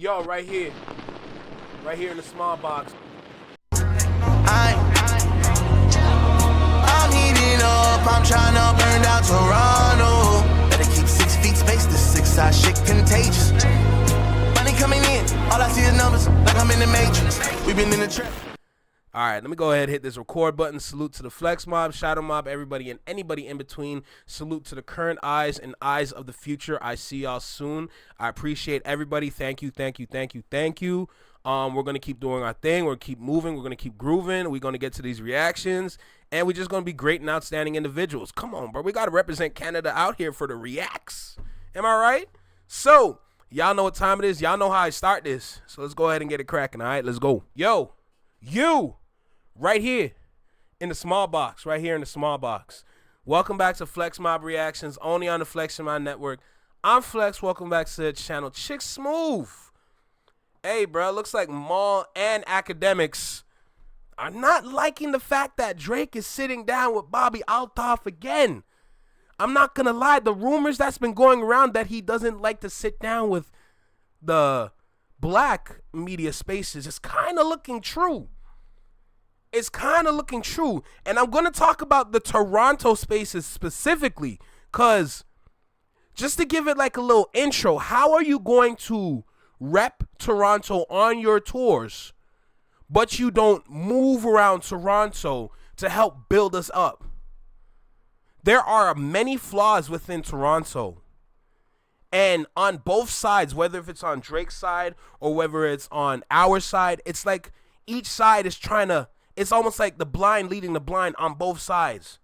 Yo, right here in the small box. I'm heating up, I'm trying to burn down Toronto. Better keep 6 feet space, this 6-side shit contagious. Money coming in, all I see is numbers, like I'm in the Matrix. We've been in the trap. All right, let me go ahead and hit this record button. Salute to the Flex Mob, Shadow Mob, everybody and anybody in between. Salute to the current eyes and eyes of the future. I see y'all soon. I appreciate everybody. Thank you. We're going to keep doing our thing. We're going to keep moving. We're going to keep grooving. We're going to get to these reactions. And we're just going to be great and outstanding individuals. Come on, bro. We got to represent Canada out here for the reacts. Am I right? So, y'all know what time it is. Y'all know how I start this. So, let's go ahead and get it cracking, all right? Let's go. Yo, you. Right here in the small box. Welcome back to Flex Mob Reactions, only on the Flex Mob Network. I'm Flex. Welcome back to the channel. Chick Smooth. Hey, bro, looks like Mal and Akademiks are not liking the fact that Drake is sitting down with Bobbi Althoff again. I'm not going to lie. The rumors that's been going around that he doesn't like to sit down with the black media spaces is kind of looking true. It's kind of looking true. And I'm going to talk about the Toronto spaces specifically because just to give it like a little intro, how are you going to rep Toronto on your tours, but you don't move around Toronto to help build us up? There are many flaws within Toronto. And on both sides, whether if it's on Drake's side or whether it's on our side, it's like each side is trying to, it's almost like the blind leading the blind on both sides.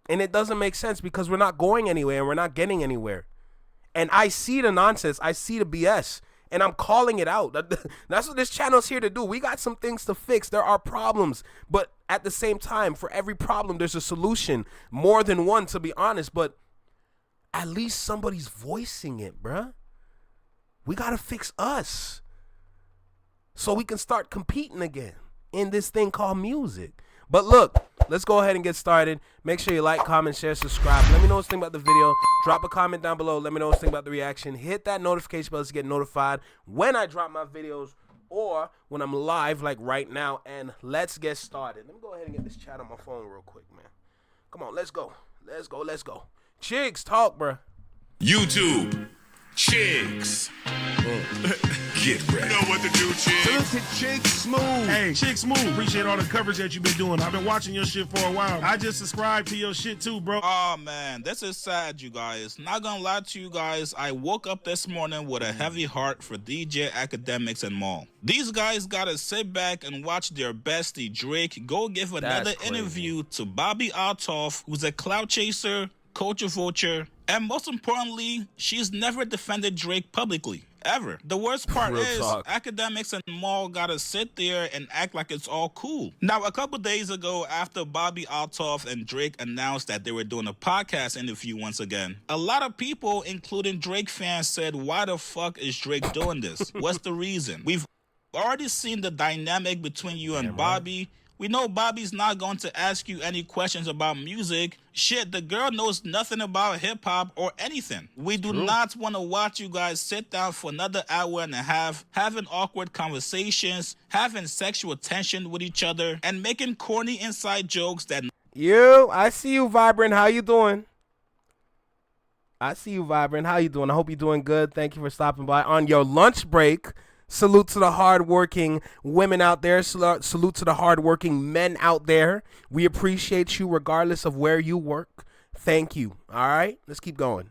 And it doesn't make sense because we're not going anywhere and we're not getting anywhere. And I see the nonsense. I see the BS. And I'm calling it out. That's what this channel is here to do. We got some things to fix. There are problems. But at the same time, for every problem, there's a solution. More than one, to be honest. But at least somebody's voicing it, bruh. We got to fix us so we can start competing again in this thing called music. But look, let's go ahead and get started. Make sure you like, comment, share, subscribe. Let me know what you think about the video. Drop a comment down below. Let me know what you think about the reaction. Hit that notification bell to get notified when I drop my videos or when I'm live like right now. And let's get started. Let me go ahead and get this chat on my phone real quick, man. Come on, let's go. Chicks, talk, bruh. YouTube, chicks. Get ready. You know what to do, chicks. Salute to Chick Smooth. Hey, Chick Smooth, appreciate all the coverage that you've been doing. I've been watching your shit for a while. I just subscribed to your shit too, bro. Oh man, this is sad, you guys. Not gonna lie to you guys, I woke up this morning with a heavy heart for DJ Akademiks and Mal. These guys gotta sit back and watch their bestie Drake go give another interview to Bobbi Althoff, who's a clout chaser, culture vulture, and most importantly, she's never defended Drake publicly. Ever. The worst part is Akademiks and Mal gotta sit there and act like it's all cool. Now, a couple days ago, after Bobbi Althoff and Drake announced that they were doing a podcast interview once again, a lot of people, including Drake fans, said, why the fuck is Drake doing this? What's the reason? We've already seen the dynamic between you and Bobbi. We know Bobbi's not going to ask you any questions about music. Shit, the girl knows nothing about hip-hop or anything. We do not want to watch you guys sit down for another hour and a half, having awkward conversations, having sexual tension with each other, and making corny inside jokes that... I see you, Vibrant. How you doing? I hope you're doing good. Thank you for stopping by on your lunch break. Salute to the hardworking women out there. Salute to the hardworking men out there. We appreciate you regardless of where you work. Thank you. All right, let's keep going.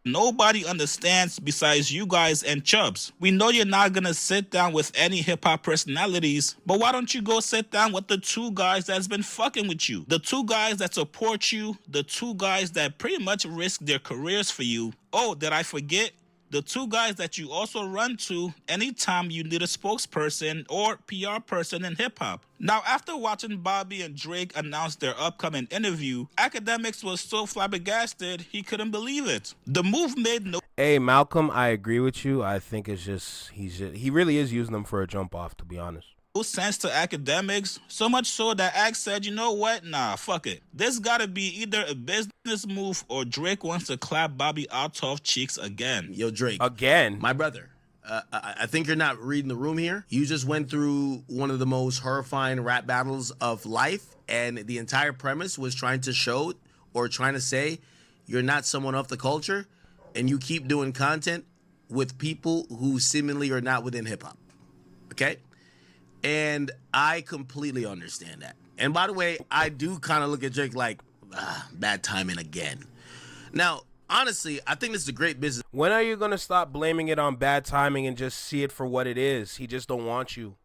Nobody understands besides you guys and Chubbs. We know you're not gonna sit down with any hip-hop personalities, but why don't you go sit down with the two guys that's been fucking with you? The two guys that support you, the two guys that pretty much risk their careers for you. Oh, did I forget? The two guys that you also run to anytime you need a spokesperson or PR person in hip-hop. Now, after watching Bobbi and Drake announce their upcoming interview, Akademiks was so flabbergasted he couldn't believe it. The move made no... Hey, Malcolm, I agree with you. I think it's just, he really is using them for a jump-off, to be honest. sense to Akademiks, so much so that Ak said, you know what, nah, fuck it. This gotta be either a business move or Drake wants to clap Bobbi Althoff cheeks again. Yo, Drake. Again? My brother. I think you're not reading the room here. You just went through one of the most horrifying rap battles of life, and the entire premise was trying to show or trying to say you're not someone of the culture, and you keep doing content with people who seemingly are not within hip-hop. Okay? And I completely understand that. And by the way, I do kind of look at Drake like, bad timing again. Now, honestly, I think this is a great business. When are you going to stop blaming it on bad timing and just see it for what it is? He just don't want you.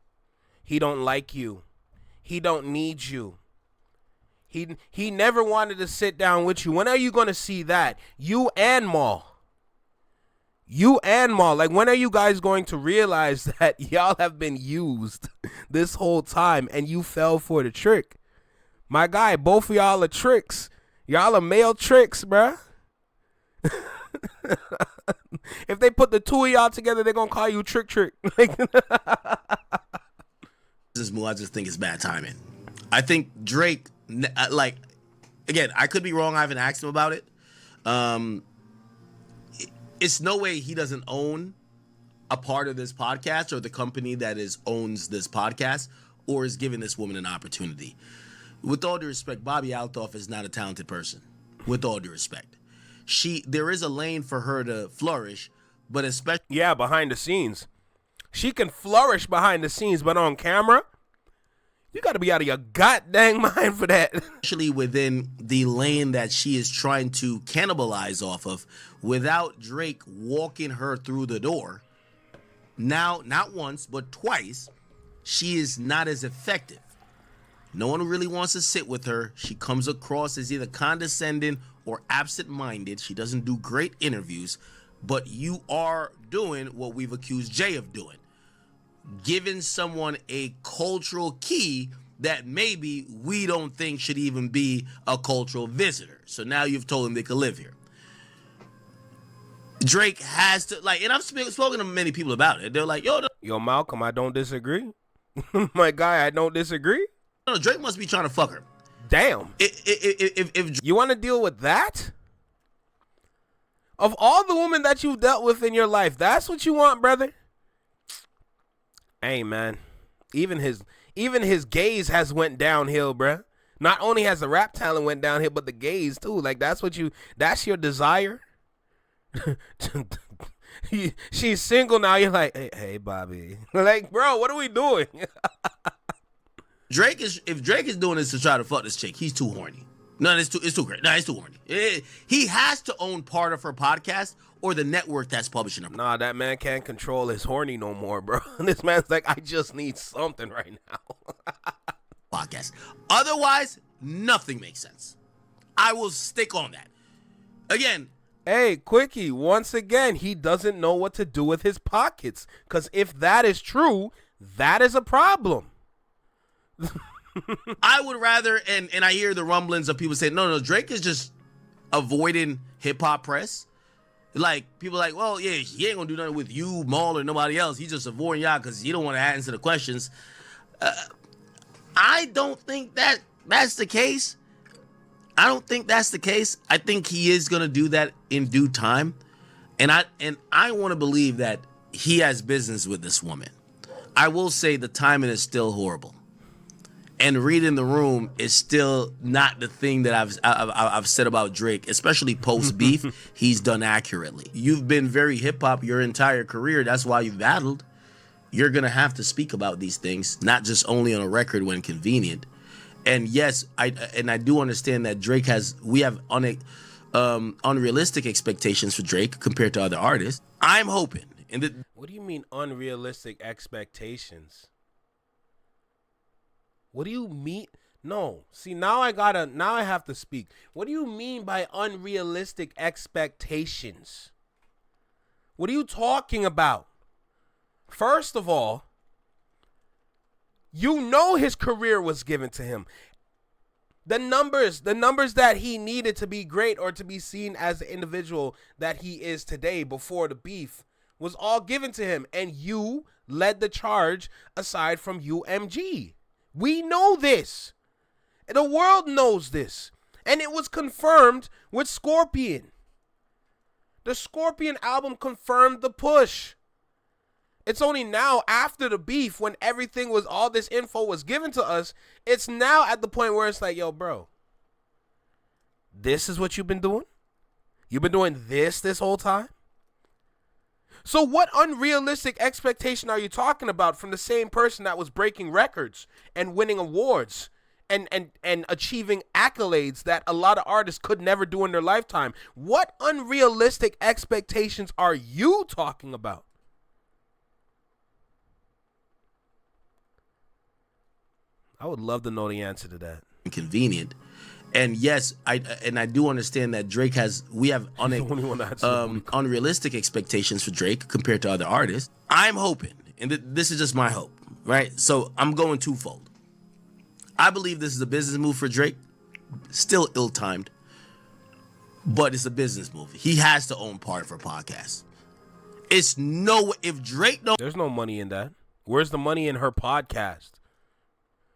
He don't like you. He don't need you. He never wanted to sit down with you. When are you going to see that? You and Mal. You and Mal. Like, when are you guys going to realize that y'all have been used this whole time and you fell for the trick? My guy, both of y'all are tricks. Y'all are male tricks, bruh. If they put the two of y'all together, they're going to call you Trick. This move, I just think it's bad timing. I think Drake, like, again, I could be wrong. I haven't asked him about it. It's no way he doesn't own a part of this podcast or the company that owns this podcast or is giving this woman an opportunity. With all due respect, Bobbi Althoff is not a talented person. With all due respect. There is a lane for her to flourish, but especially... Yeah, behind the scenes. She can flourish behind the scenes, but on camera, you got to be out of your goddamn mind for that. Especially within the lane that she is trying to cannibalize off of, without Drake walking her through the door. Now, not once, but twice, she is not as effective. No one really wants to sit with her. She comes across as either condescending or absent-minded. She doesn't do great interviews, but you are doing what we've accused Jay of doing. Giving someone a cultural key that maybe we don't think should even be a cultural visitor. So now you've told them they could live here. Drake has to, like, and I've spoken to many people about it. They're like, yo, Malcolm, I don't disagree. My guy, I don't disagree. No, Drake must be trying to fuck her. Damn. If you want to deal with that? Of all the women that you've dealt with in your life, that's what you want, brother? Hey, man. Even his gaze has went downhill, bruh. Not only has the rap talent went downhill, but the gaze too. Like, that's your desire? She's single now. You're like, hey, Bobby. Like, bro, what are we doing? If Drake is doing this to try to fuck this chick, he's too horny. No, it's too great. No, it's too horny. He has to own part of her podcast or the network that's publishing her. Nah, that man can't control his horny no more, bro. This man's like, I just need something right now. Podcast. Otherwise, nothing makes sense. I will stick on that. Again. Hey, Quickie, once again, he doesn't know what to do with his pockets. Because if that is true, that is a problem. I would rather, and I hear the rumblings of people saying, no, Drake is just avoiding hip-hop press. Like, people are like, well, yeah, he ain't gonna do nothing with you, Maul, or nobody else. He's just avoiding y'all because he don't want to answer the questions. I don't think that's the case. I don't think that's the case. I think he is gonna do that in due time. And I want to believe that he has business with this woman. I will say the timing is still horrible. And reading the room is still not the thing that I've said about Drake, especially post beef. He's done accurately. You've been very hip hop your entire career. That's why you've battled. You're gonna have to speak about these things, not just only on a record when convenient. And yes, I do understand that we have unrealistic expectations for Drake compared to other artists. I'm hoping. What do you mean unrealistic expectations? What do you mean? No. See, now I have to speak. What do you mean by unrealistic expectations? What are you talking about? First of all, you know his career was given to him. The numbers that he needed to be great or to be seen as the individual that he is today before the beef was all given to him. And you led the charge aside from UMG. We know this. The world knows this. And it was confirmed with Scorpion. The Scorpion album confirmed the push. It's only now after the beef when all this info was given to us. It's now at the point where it's like, yo, bro, this is what you've been doing? You've been doing this whole time? So what unrealistic expectation are you talking about from the same person that was breaking records and winning awards and achieving accolades that a lot of artists could never do in their lifetime? What unrealistic expectations are you talking about? I would love to know the answer to that. Inconvenient. And yes, I do understand that Drake we have unrealistic expectations for Drake compared to other artists. I'm hoping, and this is just my hope, right? So I'm going twofold. I believe this is a business move for Drake, still ill-timed, but it's a business move. He has to own part of her podcast. If Drake don't... There's no money in that. Where's the money in her podcast?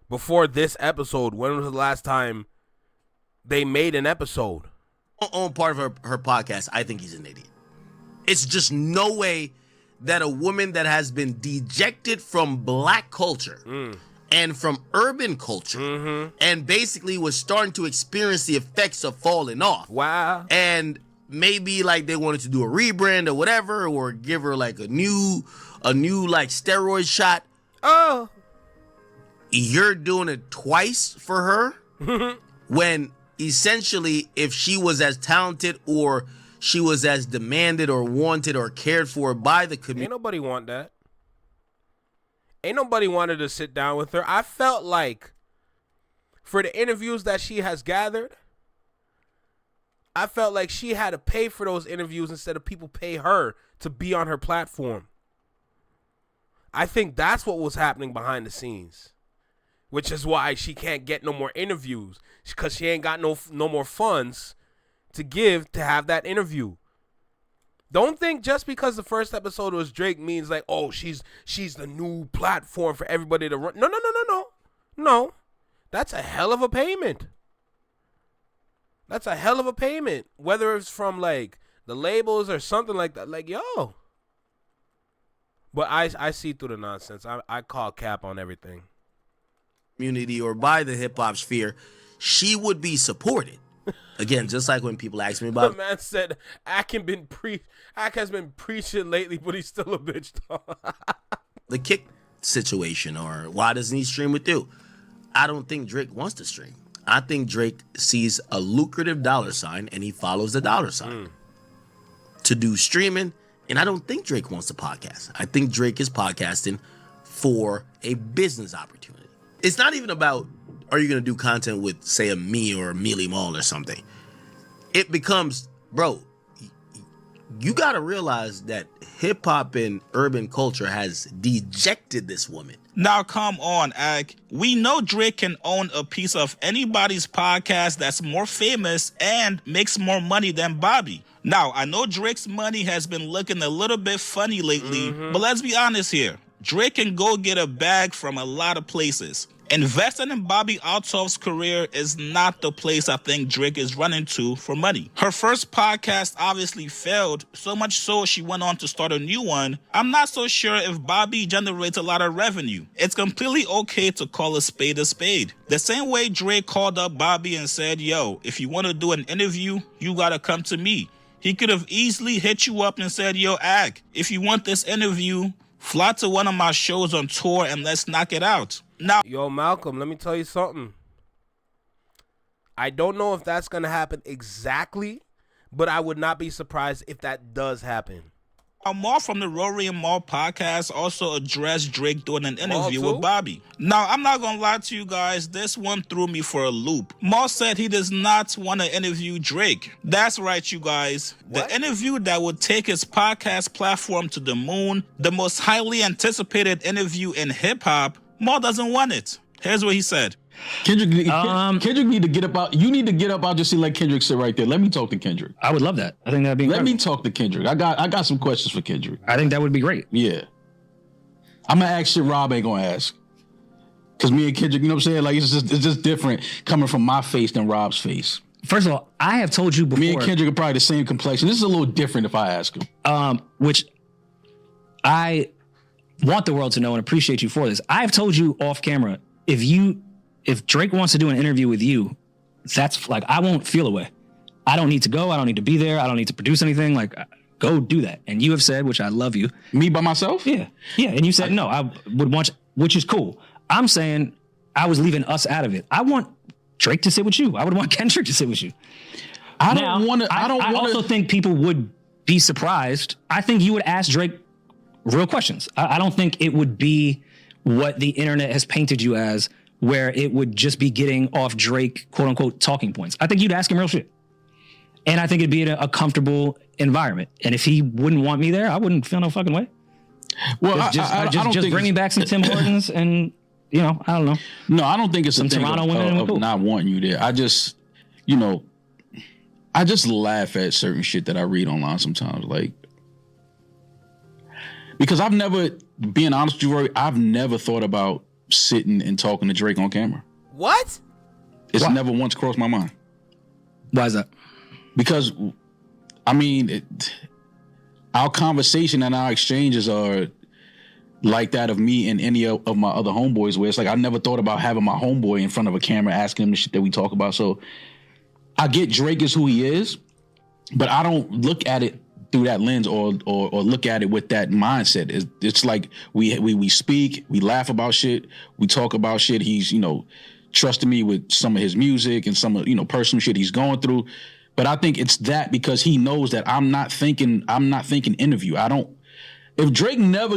Before this episode, when was the last time they made an episode? Own part of her podcast, I think he's an idiot. It's just no way that a woman that has been dejected from black culture and from urban culture and basically was starting to experience the effects of falling off. Wow. And maybe like they wanted to do a rebrand or whatever, or give her like a new like steroid shot. Oh. You're doing it twice for her when essentially if she was as talented or she was as demanded or wanted or cared for by the community. Ain't nobody want that. Ain't nobody wanted to sit down with her. I felt like for the interviews that she has gathered, I felt like she had to pay for those interviews instead of people pay her to be on her platform. I think that's what was happening behind the scenes. Which is why she can't get no more interviews, because she ain't got no more funds to give to have that interview. Don't think just because the first episode was Drake means like, oh, she's the new platform for everybody to run. No. That's a hell of a payment. That's a hell of a payment. Whether it's from like the labels or something like that. Like, yo. But I see through the nonsense. I call cap on everything. Community or by the hip hop sphere, she would be supported. Again, just like when people ask me about. The man said Ak has been preaching lately, but he's still a bitch. The kick situation, or why doesn't he stream with you? I don't think Drake wants to stream. I think Drake sees a lucrative dollar sign and he follows the dollar sign to do streaming. And I don't think Drake wants a podcast. I think Drake is podcasting for a business opportunity. It's not even about, are you going to do content with, say, a me or a Mealy Mall or something? It becomes, bro, you got to realize that hip hop and urban culture has dejected this woman. Now, come on, Ak. We know Drake can own a piece of anybody's podcast that's more famous and makes more money than Bobbi. Now, I know Drake's money has been looking a little bit funny lately, but let's be honest here. Drake can go get a bag from a lot of places. Investing in Bobbi Althoff's career is not the place I think Drake is running to for money. Her first podcast obviously failed, so much so she went on to start a new one. I'm not so sure if Bobbi generates a lot of revenue. It's completely okay to call a spade a spade. The same way Drake called up Bobbi and said, yo, if you want to do an interview, you gotta come to me. He could have easily hit you up and said, yo, Ak, if you want this interview, fly to one of my shows on tour and let's knock it out. Now, yo, Malcolm, let me tell you something. I don't know if that's going to happen exactly, but I would not be surprised if that does happen. Mal from the roryandmal podcast also addressed Drake doing an interview with Bobbi. Now, I'm not going to lie to you guys, this one threw me for a loop. Mal said he does not want to interview Drake. That's right, you guys. What? The interview that would take his podcast platform to the moon, the most highly anticipated interview in hip-hop, Mal doesn't want it. Here's what he said. Kendrick need to get up out. You need to get up out. Just see, let Kendrick sit right there. Let me talk to Kendrick. I would love that. I think that'd be incredible. Let me talk to Kendrick. I got some questions for Kendrick. I think that would be great. Yeah. I'm gonna ask shit Rob ain't gonna ask. Cause me and Kendrick, you know what I'm saying? Like it's just different coming from my face than Rob's face. First of all, I have told you before. Me and Kendrick are probably the same complexion. This is a little different if I ask him. Which I want the world to know and appreciate you for this. I've told you off camera, if Drake wants to do an interview with you, that's like, I won't feel away. I don't need to go. I don't need to be there. I don't need to produce anything. Like, go do that. And you have said, which I love you. Me by myself? Yeah. Yeah. And you said, no, I would want, which is cool. I'm saying I was leaving us out of it. I want Drake to sit with you. I would want Kendrick to sit with you. I also think people would be surprised. I think you would ask Drake real questions. I don't think it would be what the internet has painted you as, where it would just be getting off Drake, quote unquote, talking points. I think you'd ask him real shit. And I think it'd be in a comfortable environment. And if he wouldn't want me there, I wouldn't feel no fucking way. Well, just bring me back some Tim Hortons and, I don't know. No, I don't think it's some a thing of not wanting you there. I just laugh at certain shit that I read online sometimes. Like, because being honest with you, Rory, I've never thought about sitting and talking to Drake on camera. What? It's never once crossed my mind. Why is that? Because, our conversation and our exchanges are like that of me and any of my other homeboys, where it's like I never thought about having my homeboy in front of a camera asking him the shit that we talk about. So I get Drake is who he is, but I don't look at it through that lens or look at it with that mindset. It's like we speak, we laugh about shit, we talk about shit. He's, trusting me with some of his music and some of, personal shit he's going through. But I think it's that because he knows that I'm not thinking interview. If Drake never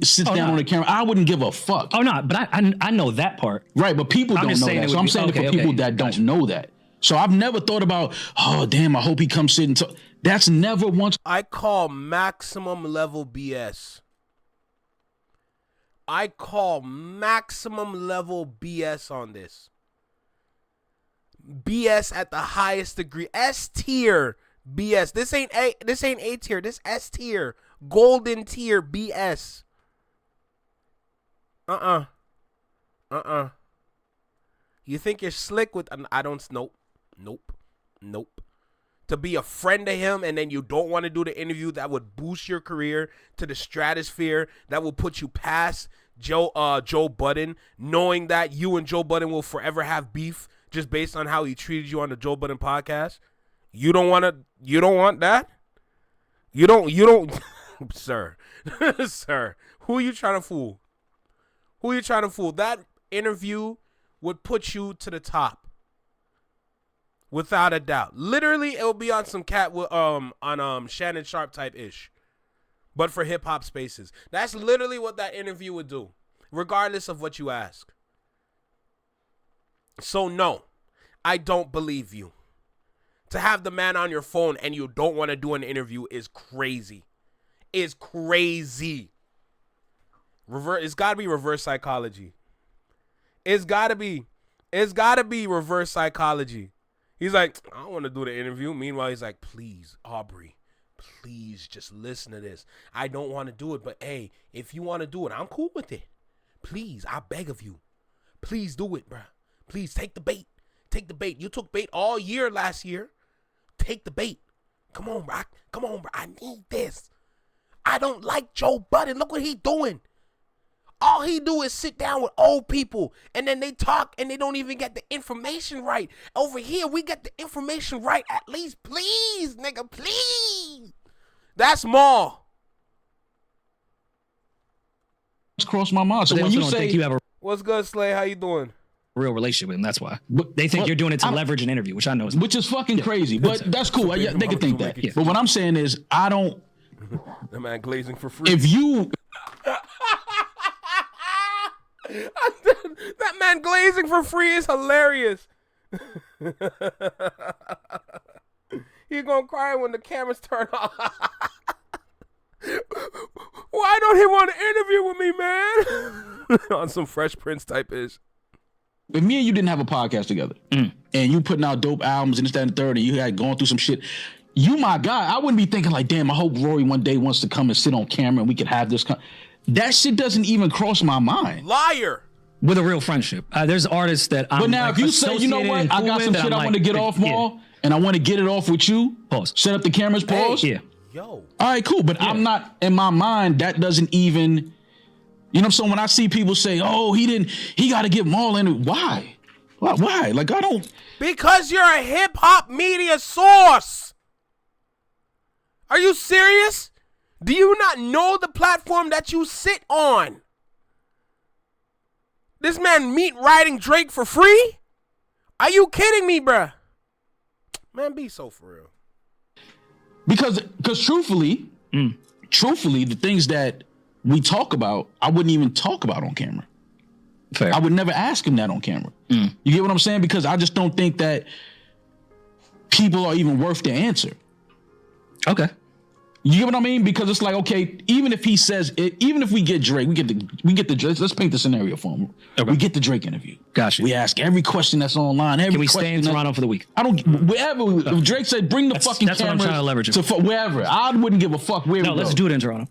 sits down on the camera, I wouldn't give a fuck. Oh, no, but I know that part. Right, but people don't know that. So I'm saying for people that don't know that. So I've never thought about, oh, damn, I hope he comes sit and talk. That's never once. I call maximum level BS. I call maximum level BS on this. BS at the highest degree. S tier BS. This ain't A tier. This S tier. Golden tier BS. You think you're slick with Nope. To be a friend to him and then you don't want to do the interview that would boost your career to the stratosphere, that will put you past Joe Budden, knowing that you and Joe Budden will forever have beef just based on how he treated you on the Joe Budden podcast. You don't want that? You don't sir. Sir, who are you trying to fool? That interview would put you to the top. Without a doubt. Literally, it'll be on some cat on Shannon Sharp type ish. But for hip hop spaces. That's literally what that interview would do. Regardless of what you ask. So no, I don't believe you. To have the man on your phone and you don't want to do an interview is crazy. It's crazy. It's gotta be reverse psychology. It's gotta be reverse psychology. He's like, I don't want to do the interview. Meanwhile, he's like, please, Aubrey, please just listen to this. I don't want to do it, but hey, if you want to do it, I'm cool with it. Please, I beg of you. Please do it, bruh. Please take the bait. Take the bait. You took bait all year last year. Take the bait. Come on, bro. I need this. I don't like Joe Budden. Look what he doing. All he do is sit down with old people and then they talk and they don't even get the information right. Over here, we get the information right at least. Please, nigga, please. That's Maul. It's crossed my mind. So when you say you have a what's good, Slay? How you doing? Real relationship with him, that's why. They think you're doing it to leverage an interview, which I know is which is fucking crazy. But that's cool. They can think that. Yeah. But what I'm saying is I don't that man glazing for free. If you that man glazing for free is hilarious. He gonna cry when the cameras turn off. Why don't he want to interview with me, man? On some Fresh Prince type ish. If me and you didn't have a podcast together and you putting out dope albums and this, that, and the third, and you had gone through some shit, you my guy, I wouldn't be thinking like, damn, I hope Rory one day wants to come and sit on camera and we could have this. That shit doesn't even cross my mind. Liar. With a real friendship. There's artists that I'm But now if you say, you know what, I got some shit I want to get off, Maul, and I want to get it off with you. Pause. Set up the cameras, pause. Yeah. Yo. All right, cool. But I'm not, in my mind, that doesn't even You know what I'm saying? When I see people say, "Oh, he got to get Maul in," why? Why? Like I don't. Because you're a hip hop media source. Are you serious? Do you not know the platform that you sit on? This man meat riding Drake for free? Are you kidding me, bruh? Man, be so for real. Because truthfully, the things that we talk about, I wouldn't even talk about on camera. Fair. I would never ask him that on camera. You get what I'm saying? Because I just don't think that people are even worth the answer. Okay. You get what I mean? Because it's like, okay, even if he says it, even if we get Drake, we get the Drake. Let's paint the scenario for him. Okay. We get the Drake interview. Gotcha. We ask every question that's online. Can we stay in Toronto for the week? I don't. Wherever. If Drake said, bring the fucking that's what I'm trying to leverage it. to wherever. I wouldn't give a fuck where. No, we let's go. do it in Toronto.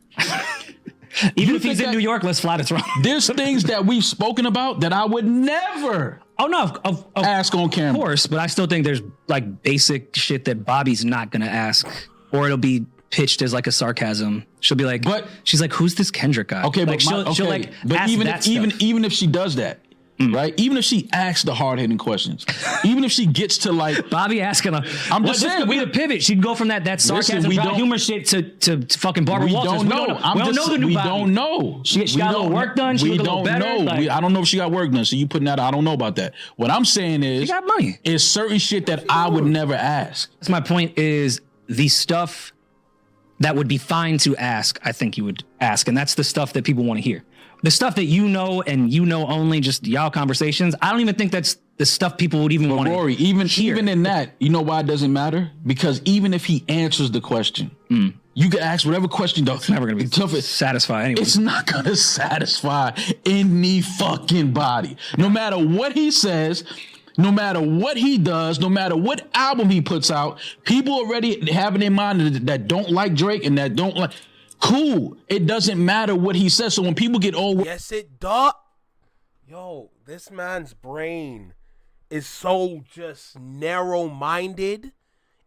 Even if he's in New York, let's fly to Toronto. There's things that we've spoken about that I would never. Oh no, of ask on camera. Of course, but I still think there's like basic shit that Bobby's not gonna ask, or it'll be pitched as like a sarcasm. She'll be like, but she's like, who's this Kendrick guy? Okay, like, but she'll like but ask even that if, even if she does that, right? Even if she asks the hard hitting questions, even if she gets to like Bobby asking her, I'm just saying, we could pivot. She'd go from that sarcasm, dry humor shit to fucking Barbara Walters. We don't know. We don't know the new Bobby. We don't know. She got a little work done. She looked a little better. Know. Like, I don't know if she got work done. So you putting that out. I don't know about that. What I'm saying is, she got money. Is certain shit that I would never ask. That's my point. Is the stuff that would be fine to ask, I think you would ask. And that's the stuff that people want to hear. The stuff that you know and you know only, just y'all conversations, I don't even think that's the stuff people would even want to Rory, even in that, you know why it doesn't matter? Because even if he answers the question, you can ask whatever question, though. It's never going to be tough. Satisfy anyway. It's not going to satisfy any fucking body. No matter what he says, no matter what he does, no matter what album he puts out, people already have in their mind that don't like Drake and that don't like. Cool. It doesn't matter what he says. So when people get old, yes, it does. Yo, this man's brain is so just narrow-minded.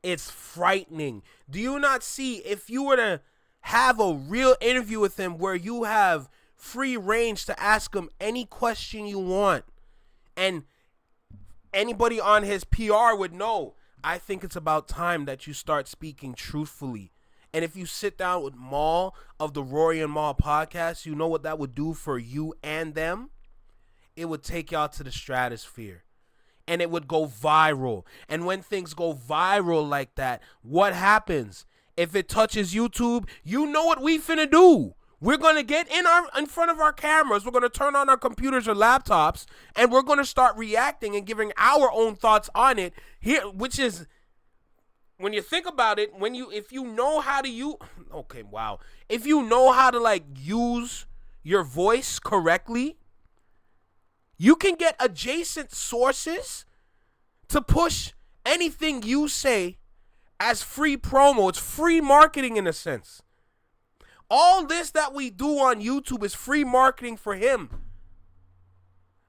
It's frightening. Do you not see, if you were to have a real interview with him where you have free range to ask him any question you want, and anybody on his PR would know, I think it's about time that you start speaking truthfully. And if you sit down with Maul of the roryandmal podcast, you know what that would do for you and them? It would take y'all to the stratosphere. And it would go viral. And when things go viral like that, what happens? If it touches YouTube, you know what we finna do. We're going to get in front of our cameras. We're going to turn on our computers or laptops, and we're going to start reacting and giving our own thoughts on it here, which is, when you think about it, if you know how to if you know how to like use your voice correctly, you can get adjacent sources to push anything you say as free promo. It's free marketing in a sense. All this that we do on YouTube is free marketing for him.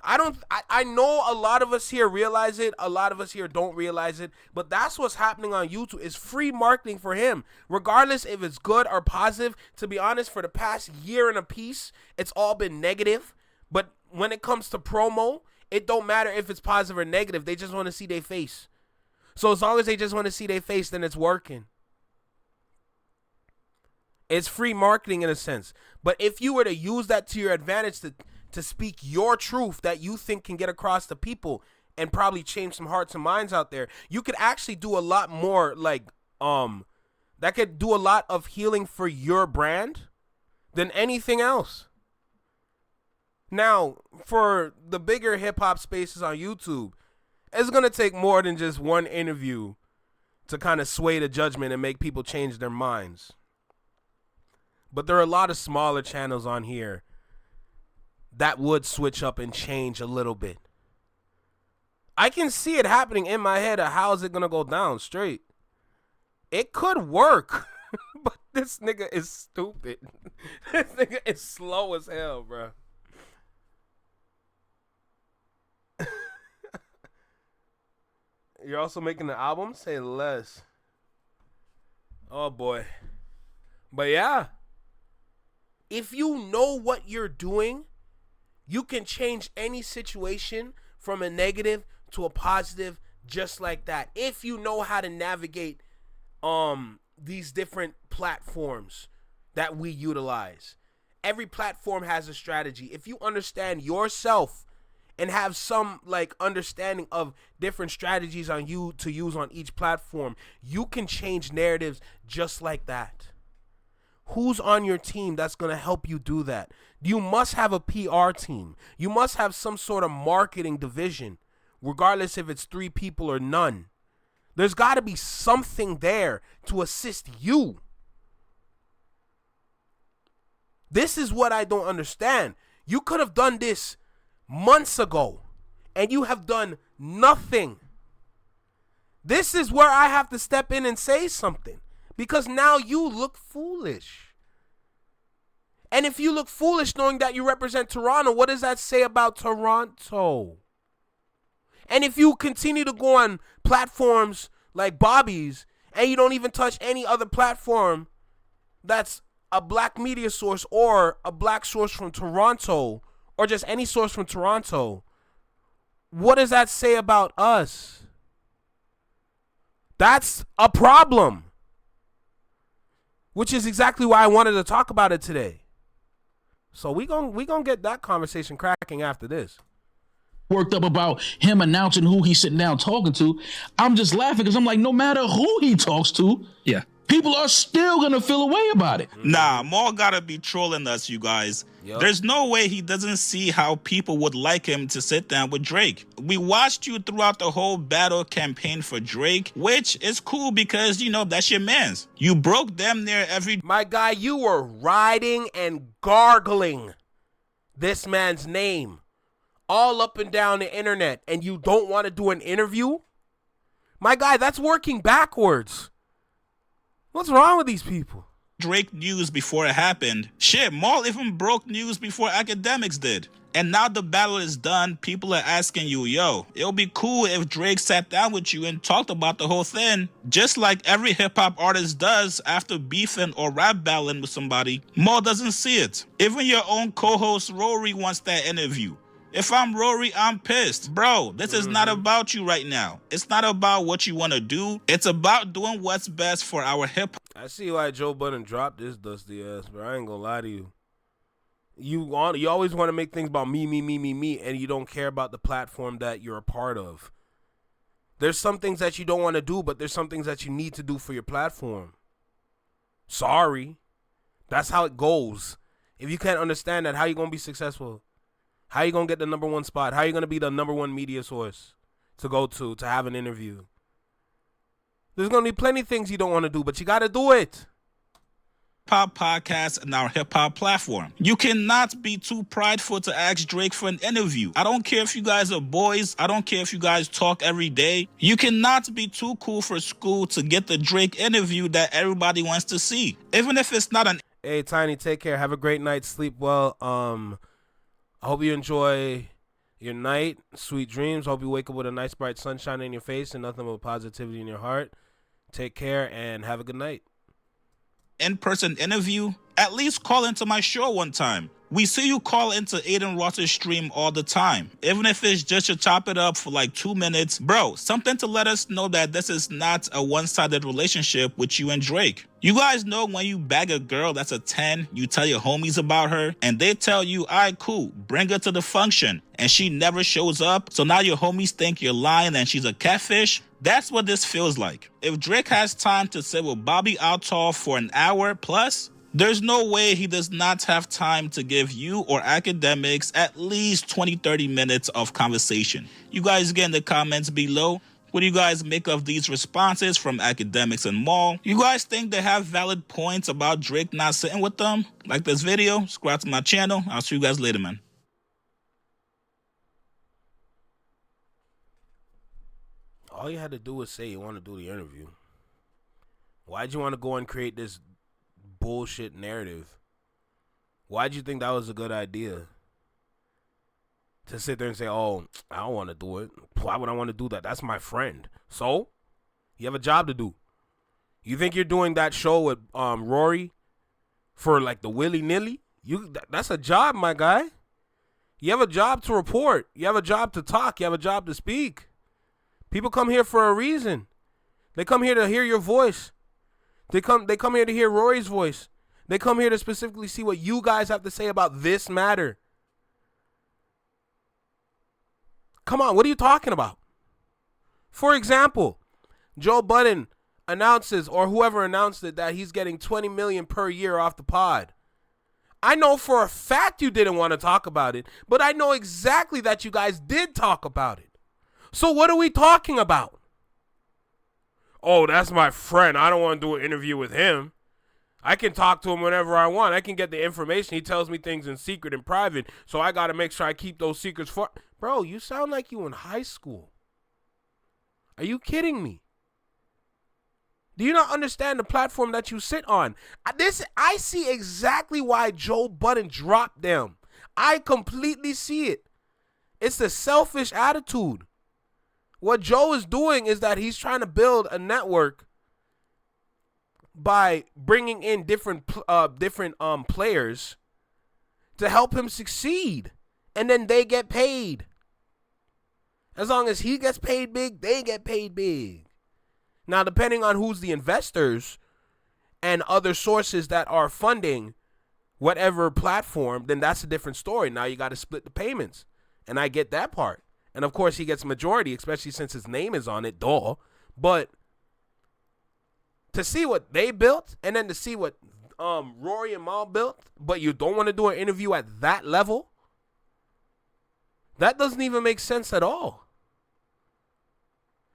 I know a lot of us here realize it. A lot of us here don't realize it. But that's what's happening on YouTube. It's free marketing for him. Regardless if it's good or positive. To be honest, for the past year and a piece, it's all been negative. But when it comes to promo, it don't matter if it's positive or negative. They just want to see their face. So as long as they just want to see their face, then it's working. It's free marketing in a sense. But if you were to use that to your advantage to speak your truth that you think can get across to people and probably change some hearts and minds out there, you could actually do a lot more, like, that could do a lot of healing for your brand than anything else. Now, for the bigger hip-hop spaces on YouTube, it's going to take more than just one interview to kind of sway the judgment and make people change their minds. But there are a lot of smaller channels on here that would switch up and change a little bit. I can see it happening in my head of how is it going to go down straight. It could work, but this nigga is stupid. This nigga is slow as hell, bro. You're also making the album? Say less. Oh, boy. But yeah. If you know what you're doing, you can change any situation from a negative to a positive just like that. If you know how to navigate these different platforms that we utilize. Every platform has a strategy. If you understand yourself and have some like understanding of different strategies on you to use on each platform, you can change narratives just like that. Who's on your team that's going to help you do that? You must have a PR team. You must have some sort of marketing division, regardless if it's 3 people or none. There's got to be something there to assist you. This is what I don't understand. You could have done this months ago, and you have done nothing. This is where I have to step in and say something, because now you look foolish. And if you look foolish knowing that you represent Toronto, what does that say about Toronto? And if you continue to go on platforms like Bobbi's and you don't even touch any other platform that's a black media source or a black source from Toronto or just any source from Toronto, what does that say about us? That's a problem. Which is exactly why I wanted to talk about it today. So we gonna get that conversation cracking after this. Worked up about him announcing who he's sitting down talking to. I'm just laughing because I'm like, no matter who he talks to, Yeah. people are still gonna feel a way about it. Nah, Maul gotta be trolling us, you guys. Yep. There's no way he doesn't see how people would like him to sit down with Drake. We watched you throughout the whole battle campaign for Drake, which is cool because, you know, that's your mans. You broke them near every... My guy, you were riding and gargling this man's name all up and down the internet, and you don't want to do an interview? My guy, that's working backwards. What's wrong with these people? Drake news before it happened. Shit, Maul even broke news before Akademiks did. And now the battle is done, people are asking you, yo, it'll be cool if Drake sat down with you and talked about the whole thing, just like every hip-hop artist does after beefing or rap battling with somebody. Maul doesn't see it. Even your own co-host Rory wants that interview. If I'm Rory, I'm pissed. Bro, this is not about you right now. It's not about what you want to do. It's about doing what's best for our hip-hop. I see why Joe Budden dropped this dusty ass, bro. I ain't gonna lie to you. You always want to make things about me, and you don't care about the platform that you're a part of. There's some things that you don't want to do, but there's some things that you need to do for your platform. Sorry. That's how it goes. If you can't understand that, how you gonna be successful? How you gonna get the #1 spot? How you gonna be the #1 media source to go to have an interview? There's gonna be plenty of things you don't want to do, but you gotta do it. Hip-hop podcast and our hip-hop platform. You cannot be too prideful to ask Drake for an interview. I don't care if you guys are boys. I don't care if you guys talk every day. You cannot be too cool for school to get the Drake interview that everybody wants to see. Even if it's not an... Hey, Tiny, take care. Have a great night. Sleep well. I hope you enjoy your night. Sweet dreams. Hope you wake up with a nice bright sunshine in your face and nothing but positivity in your heart. Take care and have a good night. In-person interview, at least call into my show one time. We see you call into Aiden Ross's stream all the time. Even if it's just to chop it up for like 2 minutes. Bro, something to let us know that this is not a one-sided relationship with you and Drake. You guys know when you bag a girl that's a 10, you tell your homies about her, and they tell you, alright, cool, bring her to the function, and she never shows up, so now your homies think you're lying and she's a catfish? That's what this feels like. If Drake has time to sit with Bobbi Althoff for an hour plus, there's no way he does not have time to give you or Akademiks at least 20-30 minutes of conversation. You guys get in the comments below. What do you guys make of these responses from Akademiks and Maul? You guys think they have valid points about Drake not sitting with them? Like this video, subscribe to my channel. I'll see you guys later, man. All you had to do was say you want to do the interview. Why'd you want to go and create this bullshit narrative? Why'd you think that was a good idea? To sit there and say, oh, I don't want to do it. Why would I want to do that? That's my friend. So, you have a job to do. You think you're doing that show with Rory for like the willy-nilly? That's a job, my guy. You have a job to report. You have a job to talk. You have a job to speak. People come here for a reason. They come here to hear your voice. They come here to hear Rory's voice. They come here to specifically see what you guys have to say about this matter. Come on, what are you talking about? For example, Joe Budden announces, or whoever announced it, that he's getting $20 million per year off the pod. I know for a fact you didn't want to talk about it, but I know exactly that you guys did talk about it. So what are we talking about? Oh, that's my friend. I don't want to do an interview with him. I can talk to him whenever I want. I can get the information. He tells me things in secret and private, so I got to make sure I keep those secrets for... Bro, you sound like you in high school. Are you kidding me? Do you not understand the platform that you sit on? I see exactly why Joe Budden dropped them. I completely see it. It's the selfish attitude. What Joe is doing is that he's trying to build a network by bringing in different players to help him succeed, and then they get paid. As long as he gets paid big, they get paid big. Now, depending on who's the investors and other sources that are funding whatever platform, then that's a different story. Now you got to split the payments, and I get that part. And, of course, he gets majority, especially since his name is on it, duh. But to see what they built and then to see what roryandmal built, but you don't want to do an interview at that level, that doesn't even make sense at all.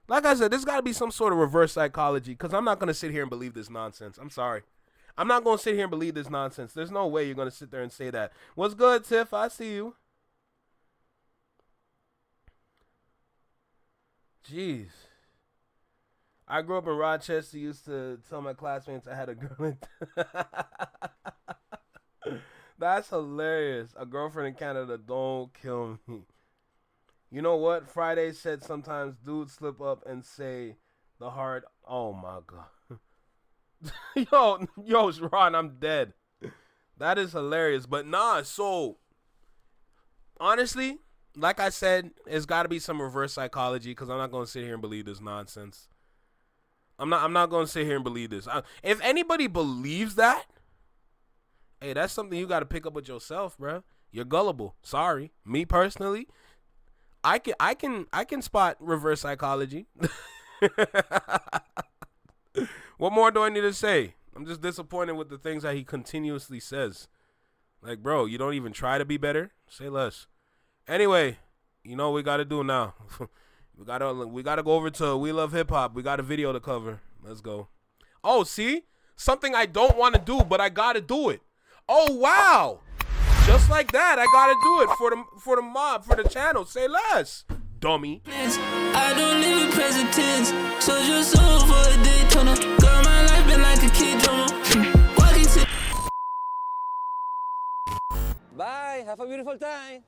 Like I said, there's got to be some sort of reverse psychology, because I'm not going to sit here and believe this nonsense. I'm sorry. I'm not going to sit here and believe this nonsense. There's no way you're going to sit there and say that. What's good, Tiff? I see you. Jeez. I grew up in Rochester. Used to tell my classmates I had a girl. That's hilarious. A girlfriend in Canada. Don't kill me. You know what? Friday said sometimes dudes slip up and say the hard. Oh my God. yo, Ron, I'm dead. That is hilarious. But nah, so honestly, like I said, it's got to be some reverse psychology, because I'm not going to sit here and believe this nonsense. I'm not going to sit here and believe this. If anybody believes that, hey, that's something you got to pick up with yourself, bro. You're gullible. Sorry. Me personally, I can spot reverse psychology. What more do I need to say? I'm just disappointed with the things that he continuously says. Like, bro, you don't even try to be better? Say less. Anyway, you know what we got to do now. we gotta go over to We Love Hip Hop. We got a video to cover. Let's go. Oh, see? Something I don't want to do, but I got to do it. Oh, wow. Just like that, I got to do it for the mob, for the channel. Say less, dummy. I don't live in present tense, so just over a Daytona. Girl, my life been like a kid drama. Walking to... Bye, have a beautiful time.